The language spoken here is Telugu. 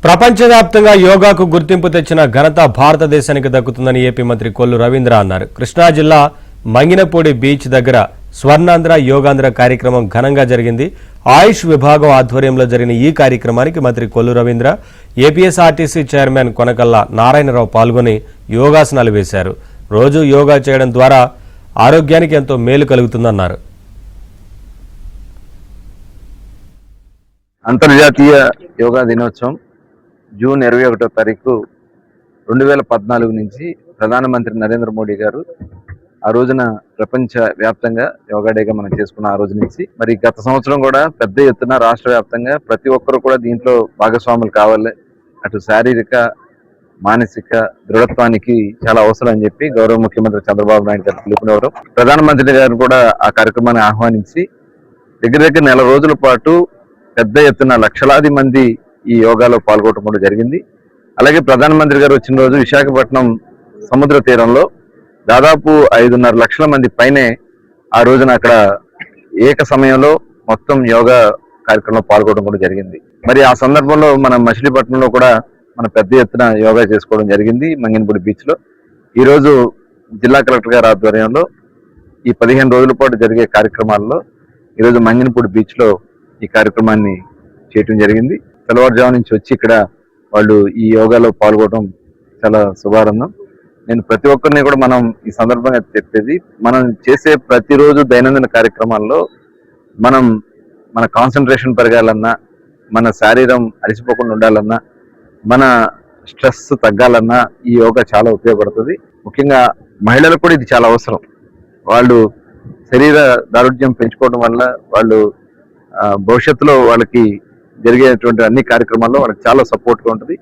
ప్రపంచవ్యాప్తంగా యోగాకు గుర్తింపు తెచ్చిన ఘనత భారతదేశానికి దక్కుతుందని ఏపీ మంత్రి కొల్లు రవీంద్ర అన్నారు. కృష్ణా జిల్లా మంగినపూడి బీచ్ దగ్గర స్వర్ణాంధ్ర యోగాంధ్ర కార్యక్రమం ఘనంగా జరిగింది. ఆయుష్ విభాగం ఆధ్వర్యంలో జరిగిన ఈ కార్యక్రమానికి మంత్రి కొల్లు రవీంద్ర, ఏపీఎస్ఆర్టీసీ చైర్మన్ కొనకళ్ళ నారాయణరావు పాల్గొని యోగాసనాలు వేశారు. రోజు యోగా చేయడం ద్వారా ఆరోగ్యానికి ఎంతో మేలు కలుగుతుందన్నారు. అంతర్జాతీయ యోగా దినోత్సవం జూన్ 21వ తారీఖు 2014 నుంచి ప్రధానమంత్రి నరేంద్ర మోడీ గారు ఆ రోజున ప్రపంచ వ్యాప్తంగా యోగా డేగా మనం చేసుకున్న ఆ రోజు నుంచి మరి గత సంవత్సరం కూడా పెద్ద ఎత్తున రాష్ట్ర వ్యాప్తంగా ప్రతి ఒక్కరు కూడా దీంట్లో భాగస్వాములు కావాలి. అటు శారీరక మానసిక దృఢత్వానికి చాలా అవసరం అని చెప్పి గౌరవ ముఖ్యమంత్రి చంద్రబాబు నాయుడు గారు పిలుపునివ్వడం, ప్రధానమంత్రి గారు కూడా ఆ కార్యక్రమాన్ని ఆహ్వానించి దగ్గర నెల రోజుల పాటు పెద్ద ఎత్తున లక్షలాది మంది ఈ యోగాలో పాల్గొనడం కూడా జరిగింది. అలాగే ప్రధానమంత్రి గారు వచ్చిన రోజు విశాఖపట్నం సముద్ర తీరంలో దాదాపు 5.5 లక్షల మంది పైనే ఆ రోజున అక్కడ ఏక సమయంలో మొత్తం యోగా కార్యక్రమంలో పాల్గొనడం కూడా జరిగింది. మరి ఆ సందర్భంలో మన మచిలీపట్నంలో కూడా మన పెద్ద ఎత్తున యోగా చేసుకోవడం జరిగింది మంగినపూడి బీచ్ లో. ఈరోజు జిల్లా కలెక్టర్ గారి ఆధ్వర్యంలో ఈ 15 రోజుల పాటు జరిగే కార్యక్రమాల్లో ఈరోజు మంగినపూడి బీచ్ లో ఈ కార్యక్రమాన్ని చేయటం జరిగింది. తెల్లవారుజాము నుంచి వచ్చి ఇక్కడ వాళ్ళు ఈ యోగాలో పాల్గొనడం చాలా శుభారంభం. నేను ప్రతి ఒక్కరిని కూడా మనం ఈ సందర్భంగా చెప్పేది, మనం చేసే ప్రతిరోజు దైనందిన కార్యక్రమాల్లో మన కాన్సన్ట్రేషన్ పెరగాలన్నా, మన శరీరం అలసిపోకుండా ఉండాలన్నా, మన స్ట్రెస్ తగ్గాలన్నా ఈ యోగా చాలా ఉపయోగపడుతుంది. ముఖ్యంగా మహిళలకు కూడా ఇది చాలా అవసరం. వాళ్ళు శరీర దారుఢ్యం పెంచుకోవడం వల్ల వాళ్ళు భవిష్యత్తులో వాళ్ళకి జరిగేటువంటి అన్ని కార్యక్రమాల్లో వాళ్ళకి చాలా సపోర్ట్గా ఉంటుంది.